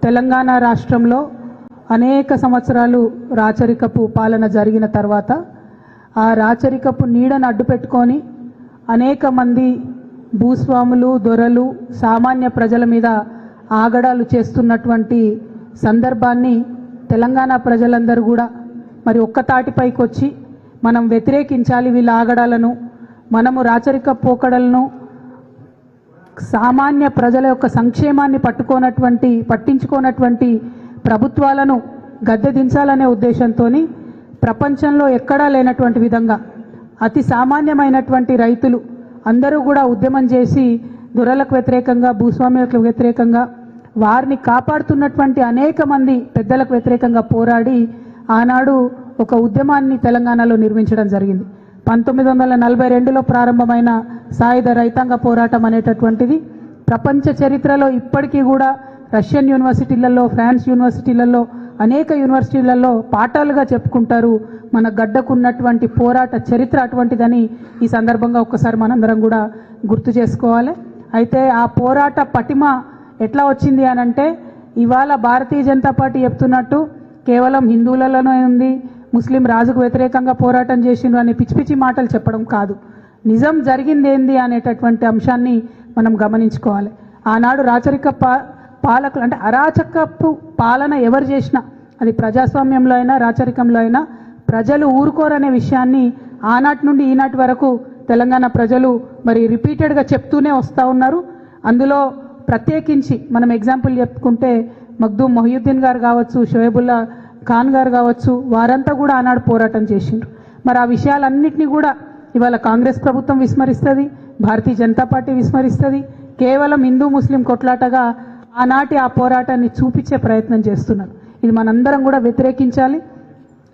తెలంగాణ రాష్ట్రంలో అనేక సంవత్సరాలు రాచరికపు పాలన జరిగిన తర్వాత ఆ రాచరికపు నీడను అడ్డుపెట్టుకొని అనేక మంది భూస్వాములు దొరలు సామాన్య ప్రజల మీద ఆగడాలు చేస్తున్నటువంటి సందర్భాన్ని తెలంగాణ ప్రజలందరూ కూడా మరి ఒక్కతాటిపైకి వచ్చి మనం వ్యతిరేకించాలి వీళ్ళ ఆగడాలను, మనము రాచరిక పోకడలను సామాన్య ప్రజల యొక్క సంక్షేమాన్ని పట్టించుకోనటువంటి ప్రభుత్వాలను గద్దెదించాలనే ఉద్దేశంతో ప్రపంచంలో ఎక్కడా లేనటువంటి విధంగా అతి సామాన్యమైనటువంటి రైతులు అందరూ కూడా ఉద్యమం చేసి దొరలకు వ్యతిరేకంగా భూస్వామ్యులకు వ్యతిరేకంగా వారిని కాపాడుతున్నటువంటి అనేక మంది పెద్దలకు వ్యతిరేకంగా పోరాడి ఆనాడు ఒక ఉద్యమాన్ని తెలంగాణలో నిర్మించడం జరిగింది. 1942లో ప్రారంభమైన సాయుధ రైతాంగ పోరాటం అనేటటువంటిది ప్రపంచ చరిత్రలో ఇప్పటికీ కూడా రష్యన్ యూనివర్సిటీలలో, ఫ్రాన్స్ యూనివర్సిటీలలో, అనేక యూనివర్సిటీలలో పాఠాలుగా చెప్పుకుంటారు. మన గడ్డకున్నటువంటి పోరాట చరిత్ర అటువంటిదని ఈ సందర్భంగా ఒక్కసారి మనందరం కూడా గుర్తు చేసుకోవాలి. అయితే ఆ పోరాట పటిమ ఎట్లా వచ్చింది అనంటే ఇవాళ భారతీయ జనతా పార్టీ చెప్తున్నట్టు కేవలం హిందువులలోనే ఉంది, ముస్లిం రాజుకు వ్యతిరేకంగా పోరాటం చేసిండ్రు అనే పిచ్చి పిచ్చి మాటలు చెప్పడం కాదు. నిజం జరిగింది ఏంది అనేటటువంటి అంశాన్ని మనం గమనించుకోవాలి. ఆనాడు రాచరిక పాలకులు అంటే అరాచకపు పాలన ఎవరు చేసినా అది ప్రజాస్వామ్యంలో అయినా రాచరికంలో అయినా ప్రజలు ఊరుకోరనే విషయాన్ని ఆనాటి నుండి ఈనాటి వరకు తెలంగాణ ప్రజలు మరి రిపీటెడ్గా చెప్తూనే వస్తూ ఉన్నారు. అందులో ప్రత్యేకించి మనం ఎగ్జాంపుల్ చెప్పుకుంటే మగ్దూమ్ మొహియుద్దీన్ గారు కావచ్చు, షోయబుల్లా ఖాన్ గారు కావచ్చు, వారంతా కూడా ఆనాడు పోరాటం చేసిండ్రు. మరి ఆ విషయాలన్నింటినీ కూడా ఇవాళ కాంగ్రెస్ ప్రభుత్వం విస్మరిస్తుంది, భారతీయ జనతా పార్టీ విస్మరిస్తుంది. కేవలం హిందూ ముస్లిం కొట్లాటగా ఆనాటి ఆ పోరాటాన్ని చూపించే ప్రయత్నం చేస్తున్నారు. ఇది మనందరం కూడా వ్యతిరేకించాలి.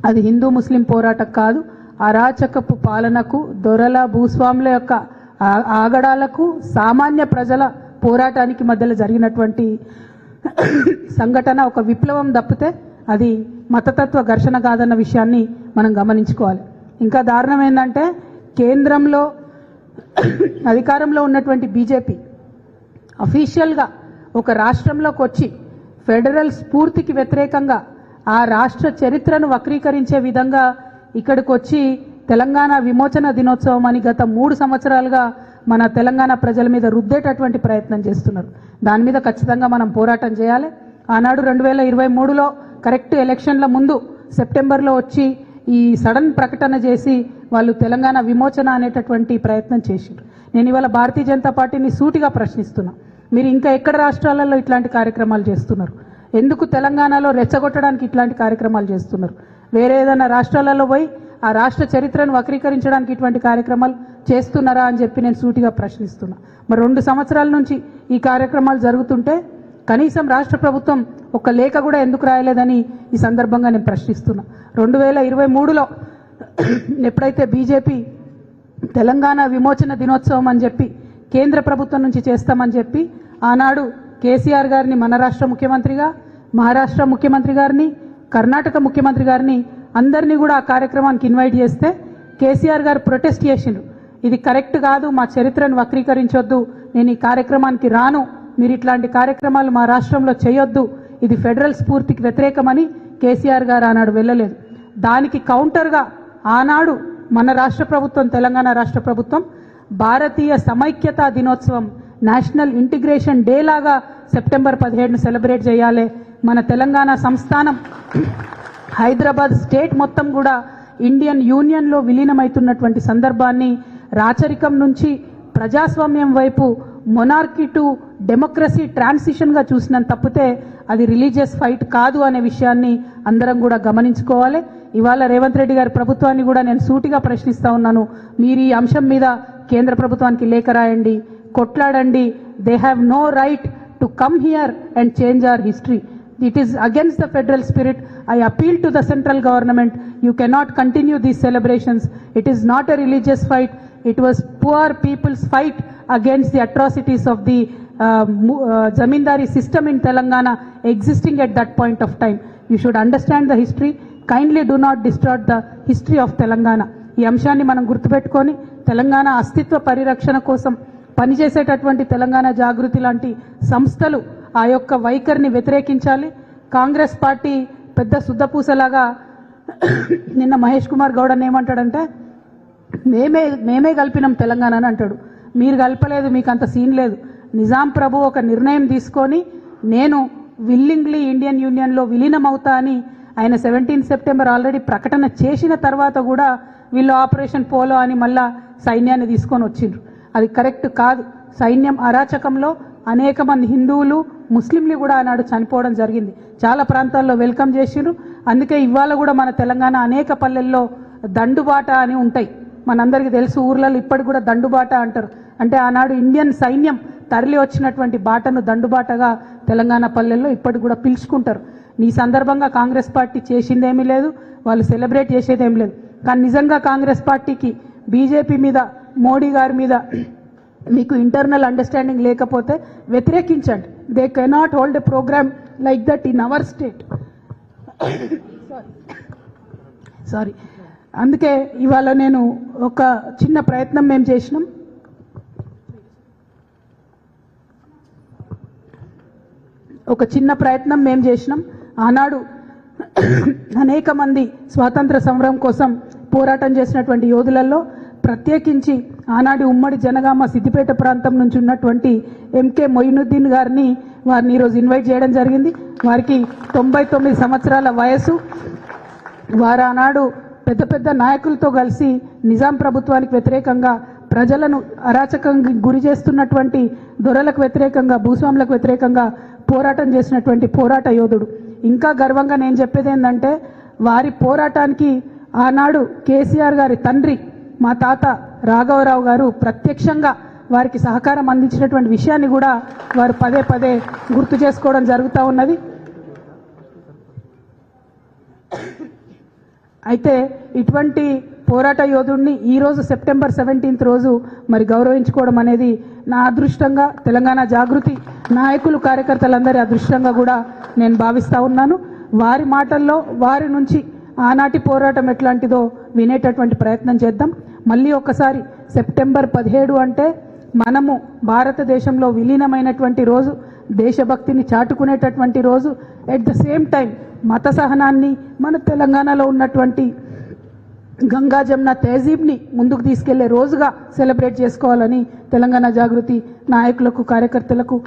అది హిందూ ముస్లిం పోరాటం కాదు, అరాచకపు పాలనకు, దొరల భూస్వాముల యొక్క ఆగడాలకు, సామాన్య ప్రజల పోరాటానికి మధ్యలో జరిగినటువంటి సంఘటన ఒక విప్లవం తప్పితే అది మతతత్వ ఘర్షణ కాదన్న విషయాన్ని మనం గమనించుకోవాలి. ఇంకా దారుణం ఏంటంటే కేంద్రంలో అధికారంలో ఉన్నటువంటి బీజేపీ అఫీషియల్గా ఒక రాష్ట్రంలోకి వచ్చి ఫెడరల్ స్ఫూర్తికి వ్యతిరేకంగా ఆ రాష్ట్ర చరిత్రను వక్రీకరించే విధంగా ఇక్కడికి వచ్చి తెలంగాణ విమోచన దినోత్సవం అని గత 3 సంవత్సరాలుగా మన తెలంగాణ ప్రజల మీద రుద్దేటటువంటి ప్రయత్నం చేస్తున్నారు. దాని మీద ఖచ్చితంగా మనం పోరాటం చేయాలి. ఆనాడు 2023లో కరెక్ట్ ఎలక్షన్ల ముందు సెప్టెంబర్లో వచ్చి ఈ సడన్ ప్రకటన చేసి వాళ్ళు తెలంగాణ విమోచన అనేటటువంటి ప్రయత్నం చేశారు. నేను ఇవాళ భారతీయ జనతా పార్టీని సూటిగా ప్రశ్నిస్తున్నా, మీరు ఇంకా ఎక్కడ రాష్ట్రాలలో ఇట్లాంటి కార్యక్రమాలు చేస్తున్నారు? ఎందుకు తెలంగాణలో రెచ్చగొట్టడానికి ఇట్లాంటి కార్యక్రమాలు చేస్తున్నారు? వేరే ఏదైనా రాష్ట్రాలలో పోయి ఆ రాష్ట్ర చరిత్రను వక్రీకరించడానికి ఇటువంటి కార్యక్రమాలు చేస్తున్నారా అని చెప్పి నేను సూటిగా ప్రశ్నిస్తున్నా. మరి 2 సంవత్సరాల నుంచి ఈ కార్యక్రమాలు జరుగుతుంటే కనీసం రాష్ట్ర ప్రభుత్వం ఒక లేఖ కూడా ఎందుకు రాయలేదని ఈ సందర్భంగా నేను ప్రశ్నిస్తున్నా. 2023లో ఎప్పుడైతే బీజేపీ తెలంగాణ విమోచన దినోత్సవం అని చెప్పి కేంద్ర ప్రభుత్వం నుంచి చేస్తామని చెప్పి ఆనాడు కేసీఆర్ గారిని మన రాష్ట్ర ముఖ్యమంత్రిగా, మహారాష్ట్ర ముఖ్యమంత్రి గారిని, కర్ణాటక ముఖ్యమంత్రి గారిని అందరినీ కూడా ఆ కార్యక్రమానికి ఇన్వైట్ చేస్తే కేసీఆర్ గారు ప్రొటెస్ట్ చేసిండ్రు. ఇది కరెక్ట్ కాదు, మా చరిత్రను వక్రీకరించొద్దు, నేను ఈ కార్యక్రమానికి రాను, మీరు ఇట్లాంటి కార్యక్రమాలు మా రాష్ట్రంలో చేయొద్దు, ఇది ఫెడరల్ స్ఫూర్తికి వ్యతిరేకమని కేసీఆర్ గారు ఆనాడు వెళ్ళలేదు. దానికి కౌంటర్గా ఆనాడు మన రాష్ట్ర ప్రభుత్వం, తెలంగాణ రాష్ట్ర ప్రభుత్వం భారతీయ సమైక్యతా దినోత్సవం, నేషనల్ ఇంటిగ్రేషన్ డే లాగా సెప్టెంబర్ 17ను సెలబ్రేట్ చేయాలి. మన తెలంగాణ సంస్థానం హైదరాబాద్ స్టేట్ మొత్తం కూడా ఇండియన్ యూనియన్లో విలీనమవుతున్నటువంటి సందర్భాన్ని రాచరికం నుంచి ప్రజాస్వామ్యం వైపు, మొనార్కీ టు డెమోక్రసీ ట్రాన్సిషన్గా చూసినంత తప్పితే అది రిలీజియస్ ఫైట్ కాదు అనే విషయాన్ని అందరం కూడా గమనించుకోవాలి. ఇవాళ రేవంత్ రెడ్డి గారి ప్రభుత్వాన్ని కూడా నేను సూటిగా ప్రశ్నిస్తూ ఉన్నాను, మీరు ఈ అంశం మీద కేంద్ర ప్రభుత్వానికి లేఖ రాయండి, కొట్లాడండి. They have no right to come here and change our history. It is against the federal spirit. I appeal to the central government. You cannot continue these celebrations. It is not a religious fight. It was poor people's fight against the atrocities of the zamindari system in Telangana existing at that point of time. You should understand the history. Kindly do not distort the history of Telangana. ఈ అంశాన్ని మనం గుర్తుపెట్టుకొని తెలంగాణ అస్తిత్వ పరిరక్షణ కోసం పనిచేసేటటువంటి తెలంగాణ జాగృతి లాంటి సంస్థలు ఆ యొక్క వైఖరిని వ్యతిరేకించాలి. కాంగ్రెస్ పార్టీ పెద్ద శుద్ధపూసలాగా నిన్న మహేష్ కుమార్ గౌడ్ అని ఏమంటాడంటే మేమే కలిపినాం తెలంగాణ అని అంటాడు. మీరు కలపలేదు, మీకు అంత సీన్ లేదు. నిజాం ప్రభు ఒక నిర్ణయం తీసుకొని నేను విల్లింగ్లీ ఇండియన్ యూనియన్లో విలీనం అవుతా అని ఆయన 17 సెప్టెంబర్ ఆల్రెడీ ప్రకటన చేసిన తర్వాత కూడా వీళ్ళు ఆపరేషన్ పోలో అని మళ్ళా సైన్యాన్ని తీసుకొని వచ్చిండ్రు. అది కరెక్ట్ కాదు. సైన్యం అరాచకంలో అనేక మంది హిందువులు ముస్లింలు కూడా ఆనాడు చనిపోవడం జరిగింది. చాలా ప్రాంతాల్లో వెల్కమ్ చేసిండ్రు. అందుకే ఇవాళ కూడా మన తెలంగాణ అనేక పల్లెల్లో దండుబాట అని ఉంటాయి. మనందరికీ తెలుసు, ఊర్లలో ఇప్పటికి కూడా దండుబాట అంటారు. అంటే ఆనాడు ఇండియన్ సైన్యం తరలి వచ్చినటువంటి బాటను దండుబాటగా తెలంగాణ పల్లెల్లో ఇప్పటికి కూడా పిలుచుకుంటారు. ఈ సందర్భంగా కాంగ్రెస్ పార్టీ చేసిందేమీ లేదు, వాళ్ళు సెలబ్రేట్ చేసేదేమీ లేదు. కానీ నిజంగా కాంగ్రెస్ పార్టీకి బీజేపీ మీద, మోడీ గారి మీద మీకు ఇంటర్నల్ అండర్స్టాండింగ్ లేకపోతే వ్యతిరేకించండి. They cannot hold a programme like that in our state. Sorry. అందుకే ఇవాళ నేను ఒక చిన్న ప్రయత్నం మేము చేసినాం. ఆనాడు అనేక మంది స్వాతంత్ర సమరం కోసం పోరాటం చేసినటువంటి యోధులలో ప్రత్యేకించి ఆనాటి ఉమ్మడి జనగామ సిద్దిపేట ప్రాంతం నుంచి ఉన్నటువంటి ఎంకే మొయినుద్దీన్ గారిని ఈరోజు ఇన్వైట్ చేయడం జరిగింది. వారికి 99 సంవత్సరాల వయసు. వారు ఆనాడు పెద్ద పెద్ద నాయకులతో కలిసి నిజాం ప్రభుత్వానికి వ్యతిరేకంగా, ప్రజలను అరాచకంగా గురి చేస్తున్నటువంటి దొరలకు వ్యతిరేకంగా, భూస్వాములకు వ్యతిరేకంగా పోరాటం చేసినటువంటి పోరాట యోధుడు. ఇంకా గర్వంగా నేను చెప్పేది ఏంటంటే, వారి పోరాటానికి ఆనాడు కేసీఆర్ గారి తండ్రి మా తాత రాఘవరావు గారు ప్రత్యక్షంగా వారికి సహకారం అందించినటువంటి విషయాన్ని కూడా వారు పదే పదే గుర్తు చేసుకోవడం జరుగుతూ ఉన్నది. అయితే ఇటువంటి పోరాట యోధుడిని ఈరోజు సెప్టెంబర్ 17 రోజు గౌరవించుకోవడం అనేది నా అదృష్టంగా, తెలంగాణ జాగృతి నాయకులు కార్యకర్తలందరి అదృష్టంగా కూడా నేను భావిస్తూ ఉన్నాను. వారి మాటల్లో, వారి నుంచి ఆనాటి పోరాటం ఎట్లాంటిదో వినేటటువంటి ప్రయత్నం చేద్దాం. మళ్ళీ ఒకసారి సెప్టెంబర్ 17 అంటే మనము భారతదేశంలో విలీనమైనటువంటి రోజు, దేశభక్తిని చాటుకునేటటువంటి రోజు. ఎట్ ద సేమ్ టైం మత సహనాన్ని, మన తెలంగాణలో ఉన్నటువంటి గంగా జమున తహజీబ్ని ముందుకు తీసుకెళ్లే రోజుగా సెలబ్రేట్ చేసుకోవాలని తెలంగాణ జాగృతి నాయకులకు, కార్యకర్తలకు